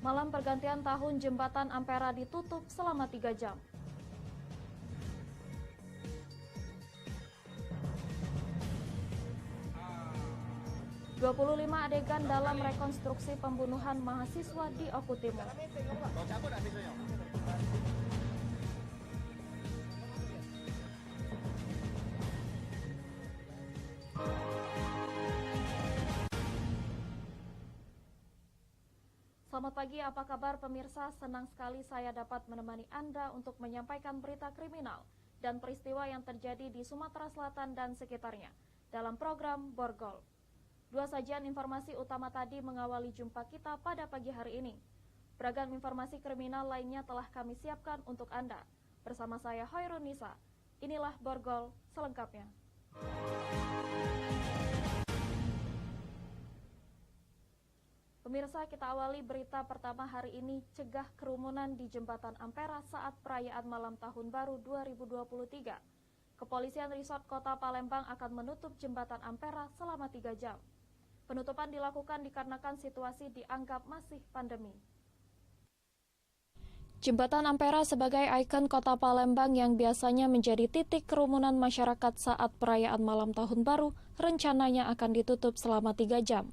Malam pergantian tahun, jembatan Ampera ditutup selama 3 jam. ...25 adegan dalam rekonstruksi pembunuhan mahasiswa di Oku Timur. Selamat pagi, apa kabar pemirsa? Senang sekali saya dapat menemani Anda untuk menyampaikan berita kriminal dan peristiwa yang terjadi di Sumatera Selatan dan sekitarnya dalam program Borgol. Dua sajian informasi utama tadi mengawali jumpa kita pada pagi hari ini. Beragam informasi kriminal lainnya telah kami siapkan untuk Anda. Bersama saya Hoirun Nisa, inilah Borgol selengkapnya. Pemirsa, kita awali berita pertama hari ini, cegah kerumunan di Jembatan Ampera saat perayaan Malam Tahun Baru 2023. Kepolisian Resort Kota Palembang akan menutup Jembatan Ampera selama 3 jam. Penutupan dilakukan dikarenakan situasi dianggap masih pandemi. Jembatan Ampera sebagai ikon Kota Palembang yang biasanya menjadi titik kerumunan masyarakat saat perayaan Malam Tahun Baru, rencananya akan ditutup selama 3 jam.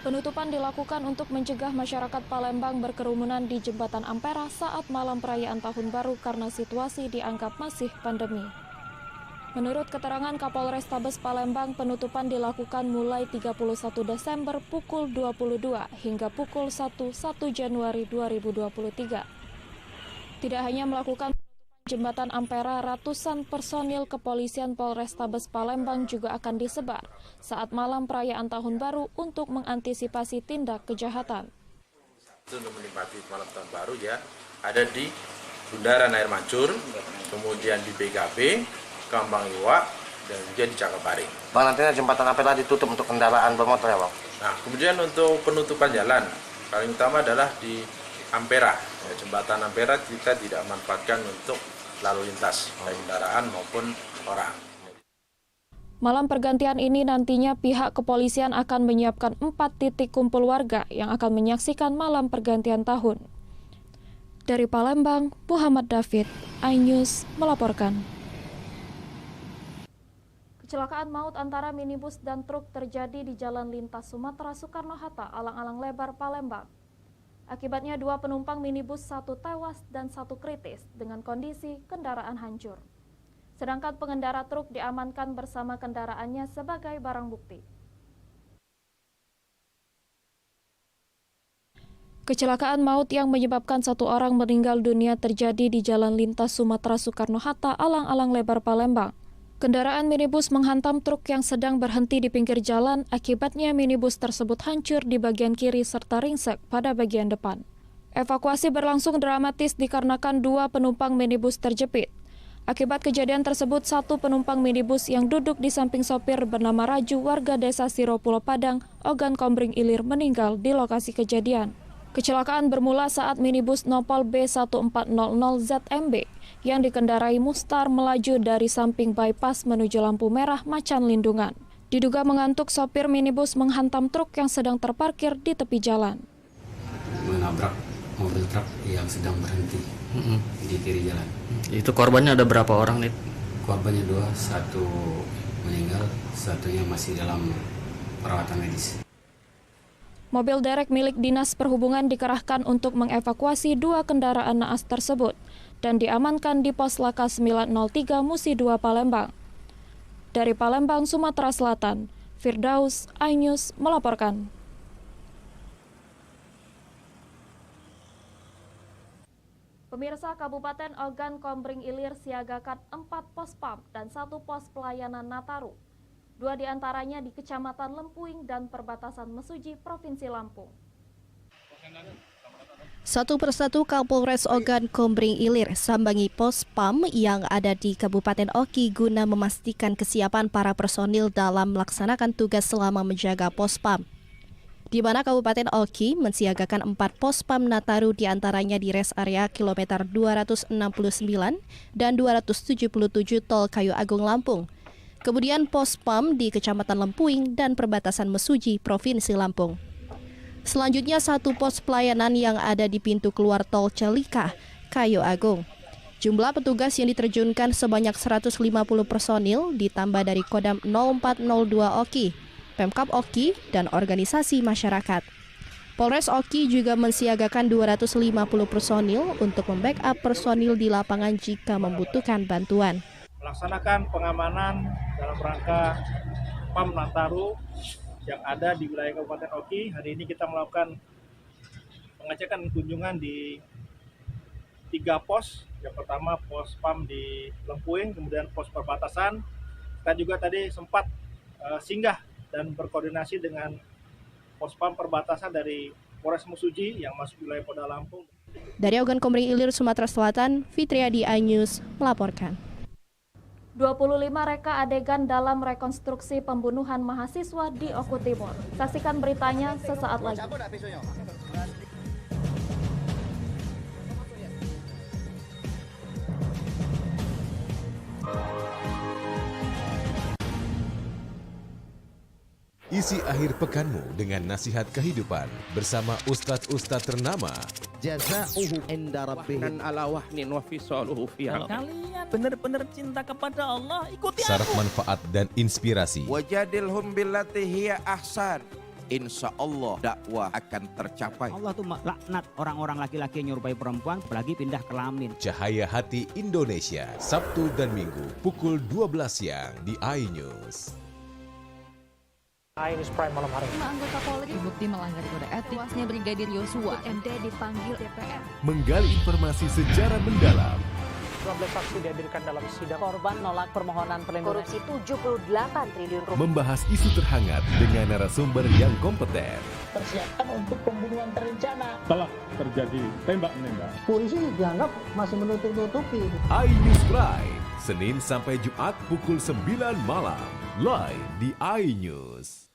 Penutupan dilakukan untuk mencegah masyarakat Palembang berkerumunan di Jembatan Ampera saat malam perayaan Tahun Baru karena situasi dianggap masih pandemi. Menurut keterangan Kapolrestabes Palembang, penutupan dilakukan mulai 31 Desember pukul 22 hingga pukul 1 Januari 2023. Tidak hanya melakukan Jembatan Ampera, ratusan personil kepolisian Polrestabes Palembang juga akan disebar saat malam perayaan Tahun Baru untuk mengantisipasi tindak kejahatan. Untuk menikmati malam Tahun Baru ya, ada di Bundaran Air Mancur, kemudian di BKB, Kambang Iwa, dan juga di Cakaparing. Bang, nantinya Jembatan Ampera ditutup untuk kendaraan bermotor ya Bang? Nah, kemudian untuk penutupan jalan, paling utama adalah di Ampera. Ya, Jembatan Ampera kita tidak manfaatkan untuk lalu lintas, baik kendaraan maupun orang. Malam pergantian ini nantinya pihak kepolisian akan menyiapkan 4 titik kumpul warga yang akan menyaksikan malam pergantian tahun. Dari Palembang, Muhammad David, iNews melaporkan. Kecelakaan maut antara minibus dan truk terjadi di Jalan Lintas Sumatera Soekarno-Hatta, Alang-Alang Lebar, Palembang. Akibatnya 2 penumpang minibus, 1 tewas dan 1 kritis dengan kondisi kendaraan hancur. Sedangkan pengendara truk diamankan bersama kendaraannya sebagai barang bukti. Kecelakaan maut yang menyebabkan 1 orang meninggal dunia terjadi di Jalan Lintas Sumatera Soekarno-Hatta, Alang-Alang Lebar, Palembang. Kendaraan minibus menghantam truk yang sedang berhenti di pinggir jalan, akibatnya minibus tersebut hancur di bagian kiri serta ringsek pada bagian depan. Evakuasi berlangsung dramatis dikarenakan 2 penumpang minibus terjepit. Akibat kejadian tersebut, 1 penumpang minibus yang duduk di samping sopir bernama Raju warga desa Siro Pulau Padang, Ogan Kombring Ilir meninggal di lokasi kejadian. Kecelakaan bermula saat minibus Nopol B1400 ZMB yang dikendarai Mustar melaju dari samping bypass menuju lampu merah Macan Lindungan. Diduga mengantuk, sopir minibus menghantam truk yang sedang terparkir di tepi jalan. Menabrak mobil truk yang sedang berhenti di kiri jalan. Itu korbannya ada berapa orang nih? Korbannya 2, 1 meninggal, 1-nya masih dalam perawatan medis. Mobil derek milik Dinas Perhubungan dikerahkan untuk mengevakuasi 2 kendaraan naas tersebut dan diamankan di Pos Laka 903 Musi 2 Palembang. Dari Palembang, Sumatera Selatan, Firdaus, iNews melaporkan. Pemirsa, Kabupaten Ogan Kombring Ilir siagakan 4 pos PAM dan 1 pos pelayanan Nataru. 2 diantaranya di Kecamatan Lempuing dan perbatasan Mesuji, Provinsi Lampung. Satu persatu Kapolres Ogan Kombring Ilir sambangi pos PAM yang ada di Kabupaten Oki guna memastikan kesiapan para personil dalam melaksanakan tugas selama menjaga pos PAM. Di mana Kabupaten Oki mensiagakan 4 pos PAM Nataru diantaranya di res area kilometer 269 dan 277 Tol Kayu Agung Lampung. Kemudian pos PAM di Kecamatan Lempuing dan perbatasan Mesuji, Provinsi Lampung. Selanjutnya satu pos pelayanan yang ada di pintu keluar tol Celikah, Kayu Agung. Jumlah petugas yang diterjunkan sebanyak 150 personil ditambah dari Kodam 0402 Oki, Pemkab Oki, dan organisasi masyarakat. Polres Oki juga mensiagakan 250 personil untuk membackup personil di lapangan jika membutuhkan bantuan. Melaksanakan pengamanan dalam rangka PAM Nataru yang ada di wilayah Kabupaten Oki. Hari ini kita melakukan pengecekan kunjungan di 3 pos. Yang pertama pos PAM di Lempuing, kemudian pos perbatasan. Kita juga tadi sempat singgah dan berkoordinasi dengan Pospam perbatasan dari Polres Mesuji yang masuk wilayah Polda Lampung. Dari Ogan Komering Ilir, Sumatera Selatan, Fitriadi iNews melaporkan. 25 reka adegan dalam rekonstruksi pembunuhan mahasiswa di Oku Timur. Saksikan beritanya sesaat lagi. Isi akhir pekanmu dengan nasihat kehidupan bersama ustadz-ustadz ternama. Jazauhu inda rabbihim ala wahnin wa fisaluhu fi kalian benar-benar cinta kepada Allah, ikuti aku. Syarat manfaat dan inspirasi. Wajadilhum billati hiya ahsan. Insya Allah dakwah akan tercapai. Allah tuh laknat orang-orang laki-laki yang nyerupai perempuan apalagi pindah kelamin. Cahaya Hati Indonesia, Sabtu dan Minggu pukul 12 siang di iNews. iNews Prime malam hari. 5 anggota Polri terbukti melanggar kode etik. Tewasnya Brigadir Yosua, MD dipanggil DPR. Menggali informasi secara mendalam. 12 saksi dihadirkan dalam sidang. Korban nolak permohonan perlindungan. Korupsi 78 triliun rupiah. Membahas isu terhangat dengan narasumber yang kompeten. Persiapkan untuk pembunuhan terencana. Telah terjadi tembak-menembak. Polisi dianggap masih menutup-nutupi. iNews Prime, Senin sampai Jumat pukul 9 malam. Live di iNews.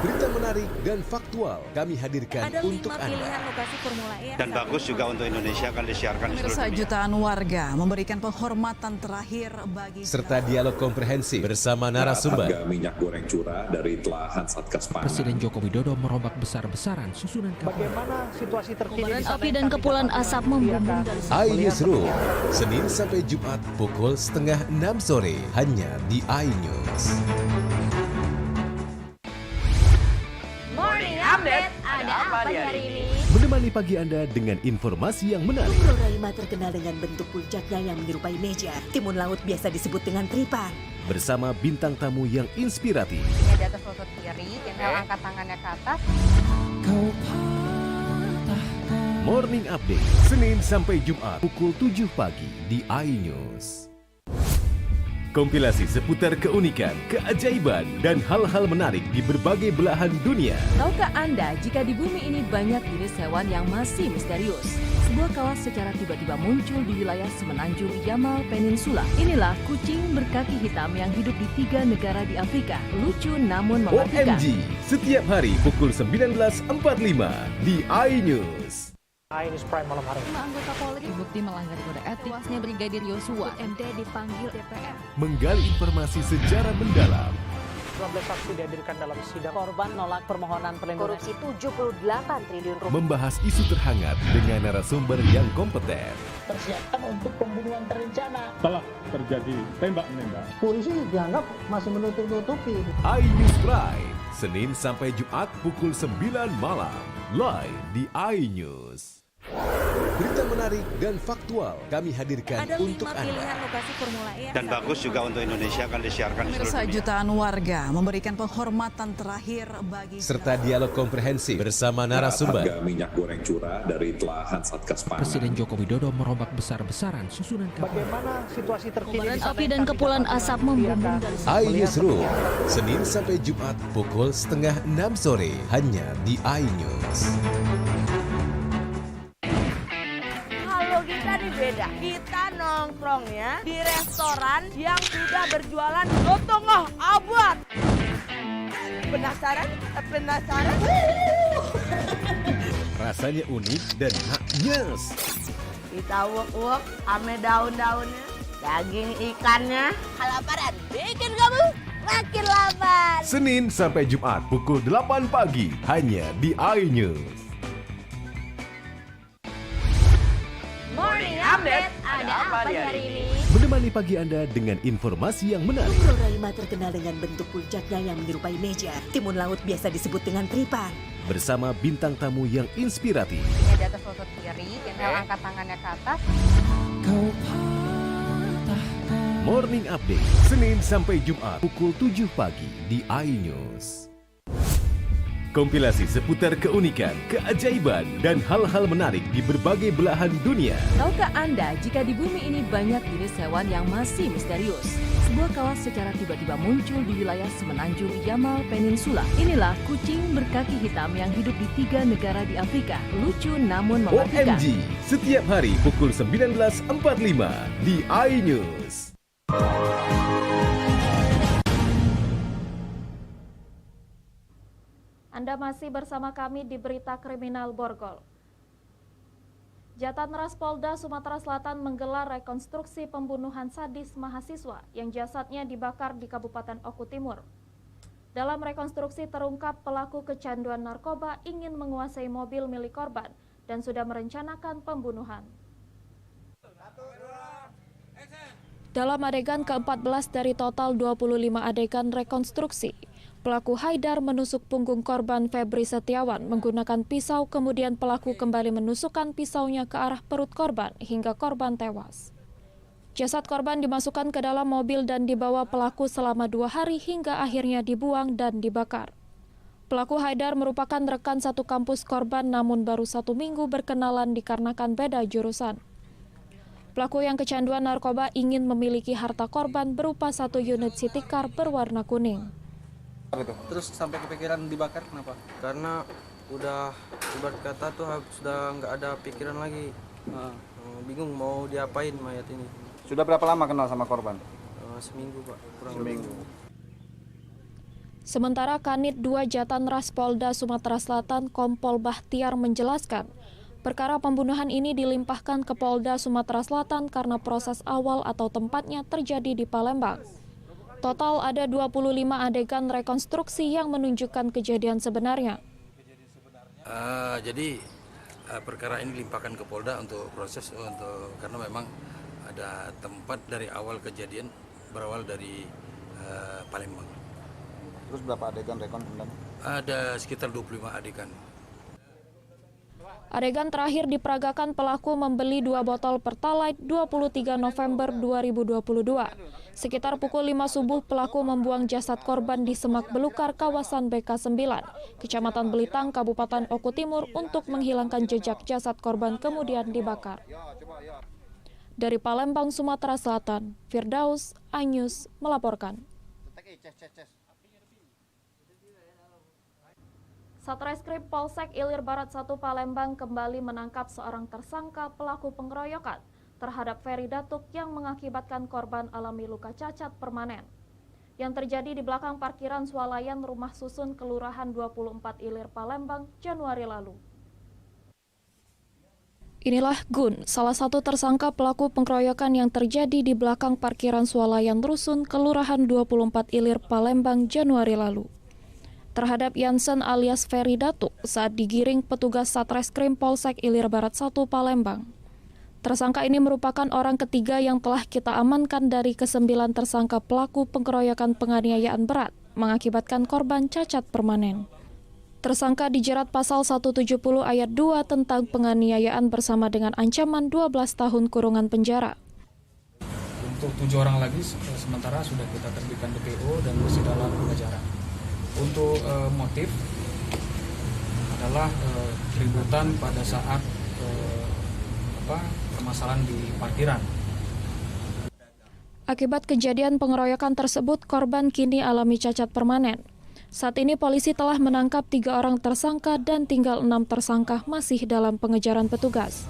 Berita menarik dan faktual kami hadirkan untuk Anda. Ada 5 pilihan lokasi Formula E. Dan bagus juga untuk Indonesia akan disiarkan di seluruh dunia. Jutaan warga memberikan penghormatan terakhir bagi serta dialog komprehensif bersama narasumber. Harga minyak goreng curah dari telahan Satgas Pangan. Presiden Joko Widodo merombak besar-besaran susunan kapal. Bagaimana situasi terkini? Api dan kepulan asap membumbung dari iNewsroom, Senin sampai Jumat pukul 5:30 sore hanya di iNews. Morning Update, ada apa hari ini? Menemani pagi Anda dengan informasi yang menarik. Floraima terkenal dengan bentuk puncaknya yang menyerupai meja. Timun laut biasa disebut dengan tripang. Bersama bintang tamu yang inspiratif. Ini di atas lutut kiri, tinggal angkat tangannya ke atas. Morning Update, Senin sampai Jumat pukul 7 pagi di iNews. Kompilasi seputar keunikan, keajaiban, dan hal-hal menarik di berbagai belahan dunia. Tahukah Anda jika di bumi ini banyak jenis hewan yang masih misterius? Sebuah kawas secara tiba-tiba muncul di wilayah semenanjung Yamal Peninsula. Inilah kucing berkaki hitam yang hidup di 3 negara di Afrika. Lucu namun mematikan. OMG, setiap hari pukul 19.45 di iNews. iNews Prime malam hari. 5 anggota Polri terbukti melanggar kode etik. Tewasnya Brigadir Yosua, MD dipanggil DPR. Menggali informasi secara mendalam. 12 saksi dihadirkan dalam sidang. Korban nolak permohonan perlindungan. Korupsi 78 triliun rupiah. Membahas isu terhangat dengan narasumber yang kompeten. Persiapkan untuk pembunuhan terencana. Telah terjadi tembak-menembak. Polisi dianggap masih menutup-nutupi. iNews Prime, Senin sampai Jumat pukul 9 malam. Live di iNews. Berita menarik dan faktual kami hadirkan Ada 5 untuk Anda. pilihan lokasi Formula E. Dan bagus juga untuk Indonesia akan disiarkan di seluruh dunia. Jutaan warga memberikan penghormatan terakhir bagi serta dialog komprehensif bersama narasumber. Harga minyak goreng curah dari telahan Satgas Pangan. Presiden Joko Widodo merombak besar-besaran susunan kapal. Bagaimana situasi terkini? Api dan kepulan asap membumbung dari iNewsroom, Senin sampai Jumat pukul 5:30 sore hanya di iNews. Kita beda, kita nongkrongnya di restoran yang sudah berjualan soto ngoh abad. Penasaran? Penasaran? Rasanya unik dan nyes. Kita uek-uek ame daun-daunnya, daging ikannya. Kelaparan bikin kamu makin lapar. Senin sampai Jumat pukul 8 pagi hanya di iNews. Morning Update, ada apa di hari ini? Menemani pagi Anda dengan informasi yang menarik. Rorima terkenal dengan bentuk puncaknya yang menyerupai meja. Timun laut biasa disebut dengan tripan. Bersama bintang tamu yang inspiratif. Di atas lutut kiri, tinggal angkat tangannya ke atas. Morning Update, Senin sampai Jumat pukul 7 pagi di iNews. Kompilasi seputar keunikan, keajaiban, dan hal-hal menarik di berbagai belahan dunia. Tahukah Anda jika di bumi ini banyak jenis hewan yang masih misterius? Sebuah kawas secara tiba-tiba muncul di wilayah semenanjung Yamal Peninsula. Inilah kucing berkaki hitam yang hidup di 3 negara di Afrika. Lucu namun mematikan. OMG, setiap hari pukul 19.45 di iNews. Anda masih bersama kami di Berita Kriminal Borgol. Jatanras Polda Sumatera Selatan menggelar rekonstruksi pembunuhan sadis mahasiswa yang jasadnya dibakar di Kabupaten Oku Timur. Dalam rekonstruksi terungkap pelaku kecanduan narkoba ingin menguasai mobil milik korban dan sudah merencanakan pembunuhan. Dalam adegan ke-14 dari total 25 adegan rekonstruksi, pelaku Haidar menusuk punggung korban Febri Setiawan menggunakan pisau, kemudian pelaku kembali menusukkan pisaunya ke arah perut korban hingga korban tewas. Jasad korban dimasukkan ke dalam mobil dan dibawa pelaku selama 2 hari hingga akhirnya dibuang dan dibakar. Pelaku Haidar merupakan rekan satu kampus korban namun baru 1 minggu berkenalan dikarenakan beda jurusan. Pelaku yang kecanduan narkoba ingin memiliki harta korban berupa 1 unit city car berwarna kuning. Terus sampai kepikiran dibakar kenapa? Karena udah ibarat kata tuh sudah nggak ada pikiran lagi. Bingung mau diapain mayat ini. Sudah berapa lama kenal sama korban? Seminggu Pak, kurang seminggu. Sementara Kanit 2 Jatanras Polda Sumatera Selatan Kompol Bahtiar menjelaskan, perkara pembunuhan ini dilimpahkan ke Polda Sumatera Selatan karena proses awal atau tempatnya terjadi di Palembang. Total ada 25 adegan rekonstruksi yang menunjukkan kejadian sebenarnya. Jadi perkara ini dilimpahkan ke Polda untuk proses karena memang ada tempat dari awal kejadian berawal dari Palembang. Terus berapa adegan rekon? Ada sekitar 25 adegan. Adegan terakhir diperagakan pelaku membeli 2 botol Pertalite 23 November 2022. Sekitar pukul 5 subuh pelaku membuang jasad korban di Semak Belukar, kawasan BK9, Kecamatan Belitang, Kabupaten Oku Timur untuk menghilangkan jejak jasad korban kemudian dibakar. Dari Palembang, Sumatera Selatan, Firdaus, iNews melaporkan. Satreskrim Polsek Ilir Barat 1 Palembang kembali menangkap seorang tersangka pelaku pengeroyokan terhadap Ferry Datuk yang mengakibatkan korban alami luka cacat permanen yang terjadi di belakang parkiran swalayan Rumah Susun Kelurahan 24 Ilir Palembang Januari lalu. Inilah Gun, salah satu tersangka pelaku pengeroyokan yang terjadi di belakang parkiran swalayan Rusun Kelurahan 24 Ilir Palembang Januari lalu. Terhadap Yansen alias Ferry Datuk saat digiring petugas Satreskrim Polsek Ilir Barat 1 Palembang. Tersangka ini merupakan orang ketiga yang telah kita amankan dari ke-9 tersangka pelaku pengeroyokan penganiayaan berat mengakibatkan korban cacat permanen. Tersangka dijerat pasal 170 ayat 2 tentang penganiayaan bersama dengan ancaman 12 tahun kurungan penjara. Untuk 7 orang lagi sementara sudah kita terbitkan DPO dan masih dalam pengejaran. Untuk motif adalah keributan pada saat permasalahan di parkiran. Akibat kejadian pengeroyokan tersebut, korban kini alami cacat permanen. Saat ini polisi telah menangkap 3 orang tersangka dan tinggal 6 tersangka masih dalam pengejaran petugas.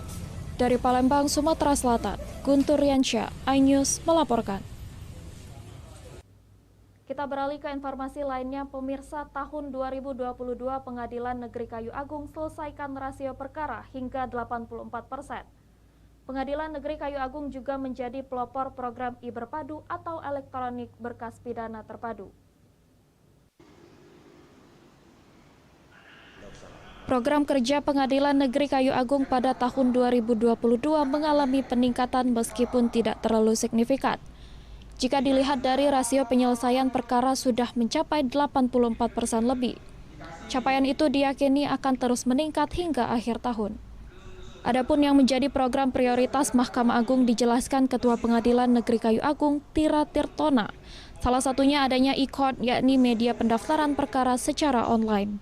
Dari Palembang, Sumatera Selatan, Guntur Riansyah, iNews melaporkan. Kita beralih ke informasi lainnya, pemirsa. Tahun 2022 Pengadilan Negeri Kayu Agung selesaikan rasio perkara hingga 84%. Pengadilan Negeri Kayu Agung juga menjadi pelopor program e-Berpadu atau elektronik berkas pidana terpadu. Program kerja Pengadilan Negeri Kayu Agung pada tahun 2022 mengalami peningkatan meskipun tidak terlalu signifikan. Jika dilihat dari rasio penyelesaian perkara sudah mencapai 84% lebih. Capaian itu diyakini akan terus meningkat hingga akhir tahun. Adapun yang menjadi program prioritas Mahkamah Agung dijelaskan Ketua Pengadilan Negeri Kayu Agung, Tira Tirtona. Salah satunya adanya e-court, yakni media pendaftaran perkara secara online.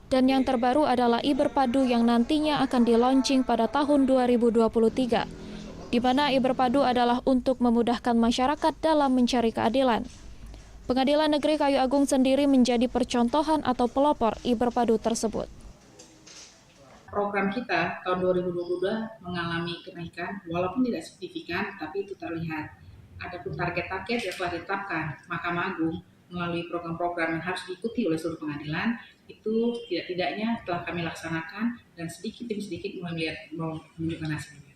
Dan yang terbaru adalah e-Berpadu yang nantinya akan di-launching pada tahun 2023, di mana e-Berpadu adalah untuk memudahkan masyarakat dalam mencari keadilan. Pengadilan Negeri Kayu Agung sendiri menjadi percontohan atau pelopor e-Berpadu tersebut. Program kita tahun 2022 mengalami kenaikan, walaupun tidak signifikan, tapi itu terlihat. Adapun target-target yang telah ditetapkan Mahkamah Agung melalui program-program yang harus diikuti oleh seluruh pengadilan, itu tidak-tidaknya telah kami laksanakan dan sedikit demi sedikit mulai menunjukkan hasilnya.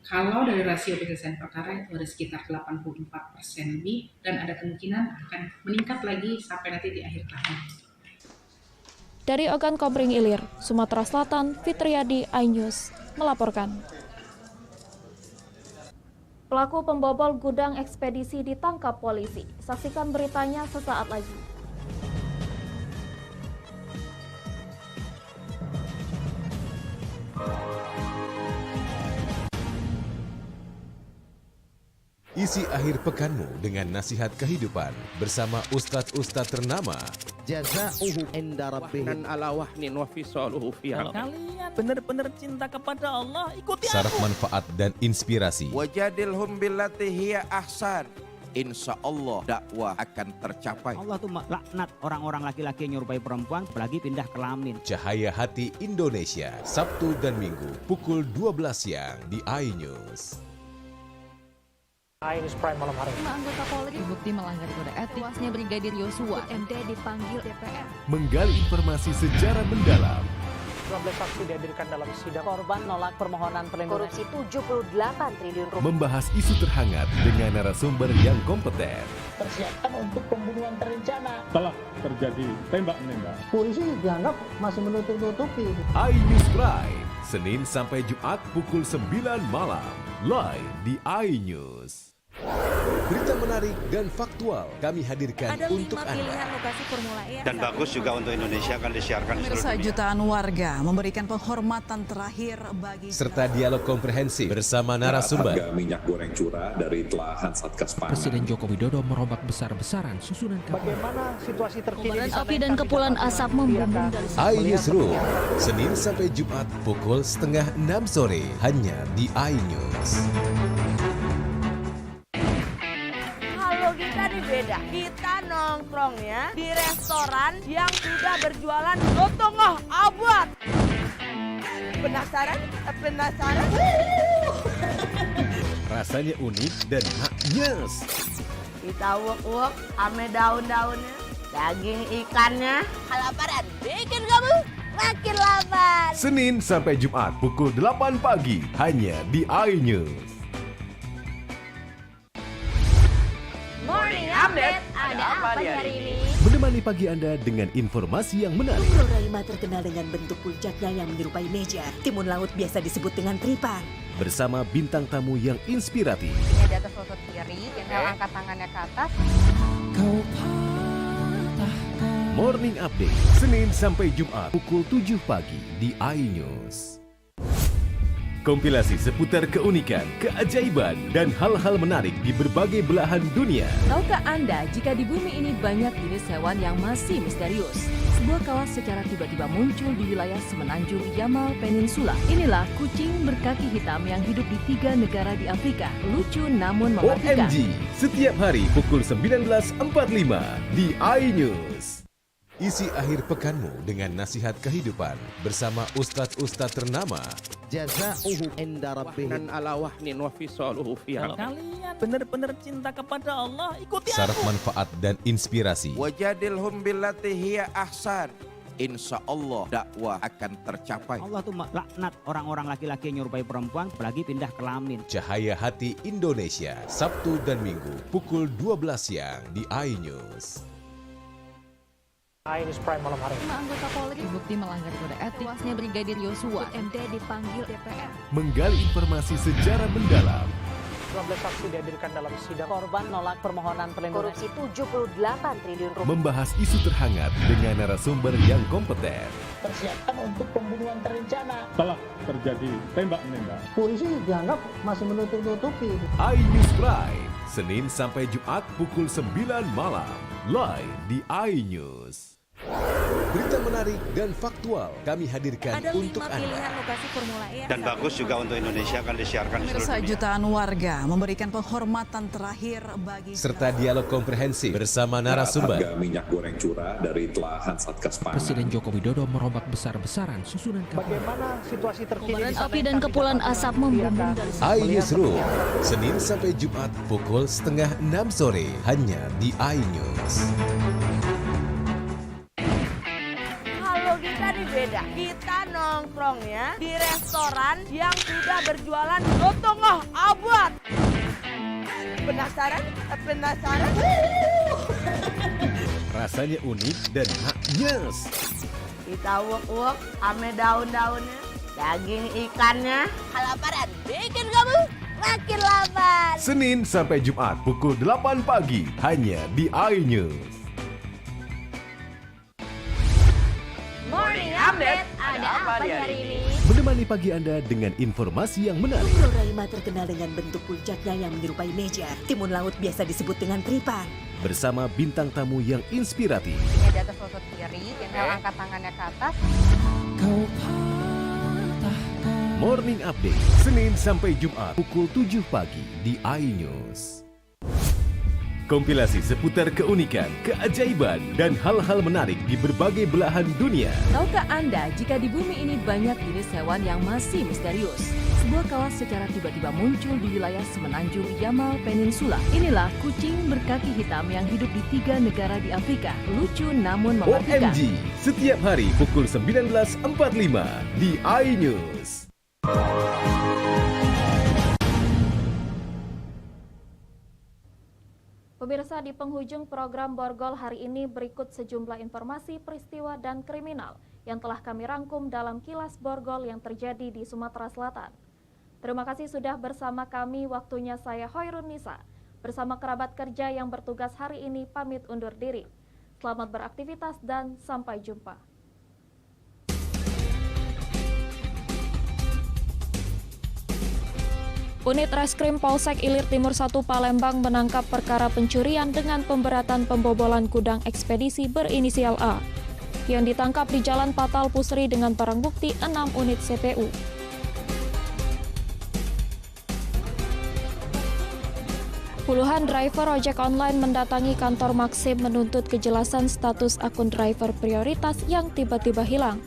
Kalau dari rasio penyelesaian perkara itu ada sekitar 84% lebih dan ada kemungkinan akan meningkat lagi sampai nanti di akhir tahun. Dari Ogan Kombring Ilir, Sumatera Selatan, Fitriadi, iNews melaporkan. Pelaku pembobol gudang ekspedisi ditangkap polisi. Saksikan beritanya sesaat lagi. Isi akhir pekanmu dengan nasihat kehidupan bersama Ustadz-Ustadz ternama. Jaza'uhu inda rabbihim ala wahnin wa fisaluhu fi Kalau kalian benar-benar cinta kepada Allah, ikuti Syarat aku. manfaat dan inspirasi. Wajadilhum billati hiya ahsan. Insya Allah dakwah akan tercapai. Allah tuh laknat orang-orang laki-laki yang nyerupai perempuan apalagi pindah kelamin. Cahaya Hati Indonesia, Sabtu dan Minggu pukul 12 siang di iNews. iNews Prime malam hari. 5 anggota Polri terbukti melanggar kode etik. Tuasnya Brigadir Yosua, MD dipanggil DPR. Menggali informasi sejarah mendalam. 12 saksi dihadirkan dalam sidang. Korban nolak permohonan perlindungan. Korupsi 78 triliun rupiah. Membahas isu terhangat dengan narasumber yang kompeten. Persiapkan untuk pembunuhan terencana. Telah terjadi tembak-menembak. Polisi dianggap masih menutup-nutupi. iNews Prime, Senin sampai Jumat pukul 9 malam. Live di iNews. Berita menarik dan faktual kami hadirkan untuk Anda. Lokasi Formula E Dan bagus juga untuk Indonesia akan disiarkan di seluruh dunia. Jutaan warga memberikan penghormatan terakhir bagi Serta dialog komprehensif bersama narasumber. Harga minyak goreng curah dari telahan Satgas Pangan. Presiden Joko Widodo merombak besar-besaran susunan kabinet. Bagaimana situasi terkini? Kobaran api dan kepulan asap membumbung dari iNewsroom, Senin sampai Jumat pukul 5:30 sore hanya di iNews. Kita nih beda, kita nongkrongnya di restoran yang sudah berjualan setengah abad. Penasaran? Penasaran? Rasanya unik dan maknyes. Kita uak-uak ame daun-daunnya, daging ikannya. Kelaparan bikin kamu makin lapar. Senin sampai Jumat pukul 8 pagi hanya di iNews. Morning Update, ada apa di hari ini? Menemani pagi Anda dengan informasi yang menarik. Pulau Raima terkenal dengan bentuk puncaknya yang menyerupai meja. Timun laut biasa disebut dengan tripan. Bersama bintang tamu yang inspiratif. Ini di atas lutut kiri, inhale angkat tangannya ke atas. Morning Update, Senin sampai Jumat pukul 7 pagi di iNews. Kompilasi seputar keunikan, keajaiban, dan hal-hal menarik di berbagai belahan dunia. Tahukah Anda jika di bumi ini banyak jenis hewan yang masih misterius? Sebuah kawas secara tiba-tiba muncul di wilayah semenanjung Yamal Peninsula. Inilah kucing berkaki hitam yang hidup di 3 negara di Afrika. Lucu namun mematikan. OMG, setiap hari pukul 19.45 di iNews. Isi akhir pekanmu dengan nasihat kehidupan bersama Ustadz-Ustadz ternama. Jaza'uhu inda rabbihim ala wahnin wa fisaluhu fi Kalau kalian benar-benar cinta kepada Allah, ikuti Syarat aku. manfaat dan inspirasi. Wajadilhum billati hiya ahsan. Insya Allah dakwah akan tercapai. Allah tuh laknat orang-orang laki-laki yang nyerupai perempuan apalagi pindah kelamin. Cahaya Hati Indonesia, Sabtu dan Minggu pukul 12 siang di iNews. News Prime malam hari. 5 anggota Polri terbukti melanggar kode etik. Tewasnya Brigadir Yosua, MD dipanggil DPR. Menggali informasi secara mendalam. 12 saksi dihadirkan dalam sidang. Korban nolak permohonan perlindungan. Korupsi 78 triliun rupiah. Membahas isu terhangat dengan narasumber yang kompeten. Persiapkan untuk pembunuhan terencana. Telah terjadi tembak-menembak. Polisi dianggap masih menutup-nutupi. iNews Prime, Senin sampai Jumat pukul 9 malam. Live di iNews. Berita menarik dan faktual kami hadirkan Ada untuk 5 Anda. pilihan lokasi Formula E. Dan bagus juga untuk Indonesia akan disiarkan di seluruh Pemirsa, dunia. jutaan warga memberikan penghormatan terakhir bagi Serta dialog komprehensif bersama narasumber. Harga minyak goreng curah dari telahan Satgas Pangan. Presiden Joko Widodo merombak besar-besaran susunan Bagaimana situasi terkini? Kobaran api dan kepulan asap membumbung dari iNewsroom, Senin sampai Jumat pukul 5:30 sore hanya di iNews. Kalau kita nih beda, kita nongkrongnya di restoran yang sudah berjualan lotongoh abot. Penasaran? Penasaran? Rasanya unik dan maknyes. Kita uak-uak ame daun-daunnya, daging ikannya. Kelaparan bikin kamu makin lapar. Senin sampai Jumat pukul 8 pagi hanya di iNews. Morning Update, ada apa di hari ini? Menemani pagi Anda dengan informasi yang menarik. Pulau Raima terkenal dengan bentuk puncaknya yang menyerupai meja. Timun laut biasa disebut dengan tripan. Bersama bintang tamu yang inspiratif. Ini di atas lutut kiri, tinggal angkat tangannya ke atas. Morning Update, Senin sampai Jumat pukul 7 pagi di iNews. Kompilasi seputar keunikan, keajaiban, dan hal-hal menarik di berbagai belahan dunia. Tahukah Anda jika di bumi ini banyak jenis hewan yang masih misterius? Sebuah kawas secara tiba-tiba muncul di wilayah semenanjung Yamal Peninsula. Inilah kucing berkaki hitam yang hidup di 3 negara di Afrika. Lucu namun mematikan. OMG, setiap hari pukul 19.45 di iNews. Pemirsa, di penghujung program Borgol hari ini berikut sejumlah informasi peristiwa dan kriminal yang telah kami rangkum dalam kilas Borgol yang terjadi di Sumatera Selatan. Terima kasih sudah bersama kami, waktunya saya Hoirun Nisa. Bersama kerabat kerja yang bertugas hari ini pamit undur diri. Selamat beraktivitas dan sampai jumpa. Unit Reskrim Polsek Ilir Timur 1 Palembang menangkap perkara pencurian dengan pemberatan pembobolan gudang ekspedisi berinisial A yang ditangkap di Jalan Patal Pusri dengan barang bukti 6 unit CPU. Puluhan driver ojek online mendatangi kantor Maxim menuntut kejelasan status akun driver prioritas yang tiba-tiba hilang.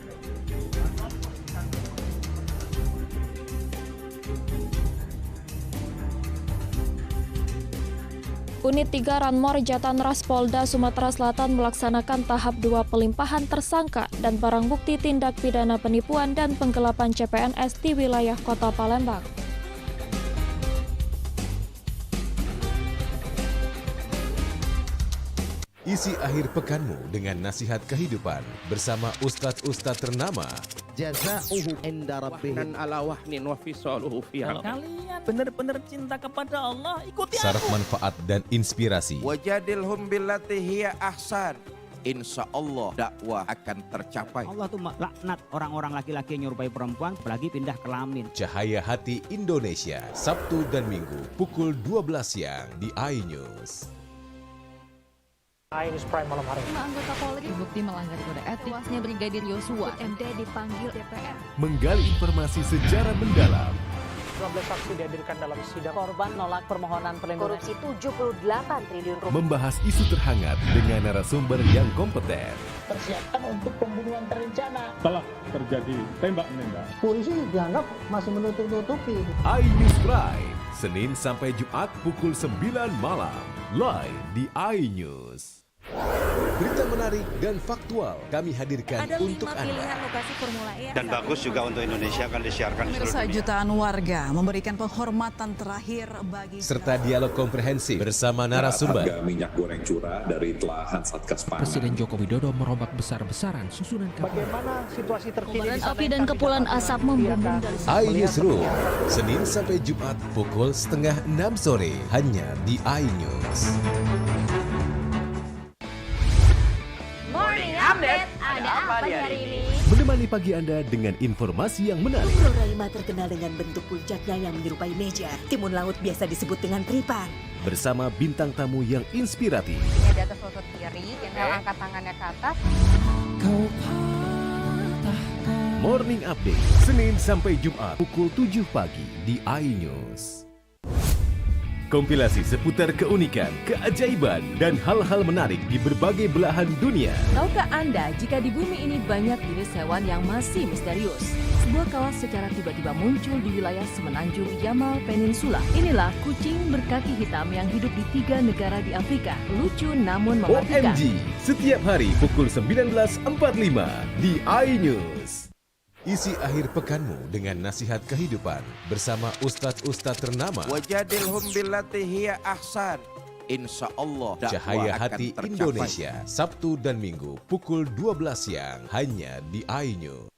Unit 3 Ranmor Jatanras Polda Sumatera Selatan melaksanakan tahap 2 pelimpahan tersangka dan barang bukti tindak pidana penipuan dan penggelapan CPNS di wilayah Kota Palembang. Isi akhir pekanmu dengan nasihat kehidupan bersama ustadz-ustadz ternama. Jazauhu inda rabbihim ala wahnin wa fisaluhu fiha. Kalian benar-benar cinta kepada Allah, ikuti Syarat aku. manfaat dan inspirasi. Wajadilhum billati hiya ahsan. Insya Allah dakwah akan tercapai. Allah tuh laknat orang-orang laki-laki yang nyerupai perempuan apalagi pindah kelamin. Cahaya Hati Indonesia, Sabtu dan Minggu pukul 12 siang di iNews. News Prime malam hari. 5 anggota Polri terbukti melanggar kode etik. Tewasnya Brigadir Yosua, MD dipanggil DPR. Menggali informasi secara mendalam. 12 saksi dihadirkan dalam sidang. Korban nolak permohonan perlindungan. Korupsi 78 triliun rupiah. Membahas isu terhangat dengan narasumber yang kompeten. Persiapkan untuk pembunuhan terencana. Telah terjadi tembak-menembak. Polisi dianggap masih menutup-nutupi. iNews Prime, Senin sampai Jumat pukul 9 malam. Live di iNews. Berita menarik dan faktual kami hadirkan Ada 5 untuk Anda. pilihan lokasi Formula E. Dan bagus juga untuk Indonesia akan disiarkan di seluruh Pemirsa, dunia. jutaan warga memberikan penghormatan terakhir bagi Serta dialog komprehensif bersama narasumber. Harga minyak goreng curah dari telahan Satgas Pangan. Presiden Joko Widodo merombak besar-besaran susunan Bagaimana situasi terkini? Kobaran api dan kepulan asap membumbung dari iNewsroom, Senin sampai Jumat pukul 5:30 sore hanya di iNews. Morning Update, ada apa di hari ini? Menemani pagi Anda dengan informasi yang menarik. Floraima terkenal dengan bentuk puncaknya yang menyerupai meja. Timun laut biasa disebut dengan tripan. Bersama bintang tamu yang inspiratif. Ini di atas lutut kiri, inhale angkat tangannya ke atas. Morning Update, Senin sampai Jumat pukul 7 pagi di iNews. Kompilasi seputar keunikan, keajaiban, dan hal-hal menarik di berbagai belahan dunia. Tahukah Anda jika di bumi ini banyak jenis hewan yang masih misterius? Sebuah kawas secara tiba-tiba muncul di wilayah semenanjung Yamal Peninsula. Inilah kucing berkaki hitam yang hidup di 3 negara di Afrika. Lucu namun mematikan. OMG, setiap hari pukul 19.45 di iNews. Isi akhir pekanmu dengan nasihat kehidupan bersama ustadz-ustadz ternama. Wajadilhum billati hiya ahsan. Insyaallah Cahaya Hati Indonesia, Sabtu dan Minggu pukul 12 siang hanya di iNews.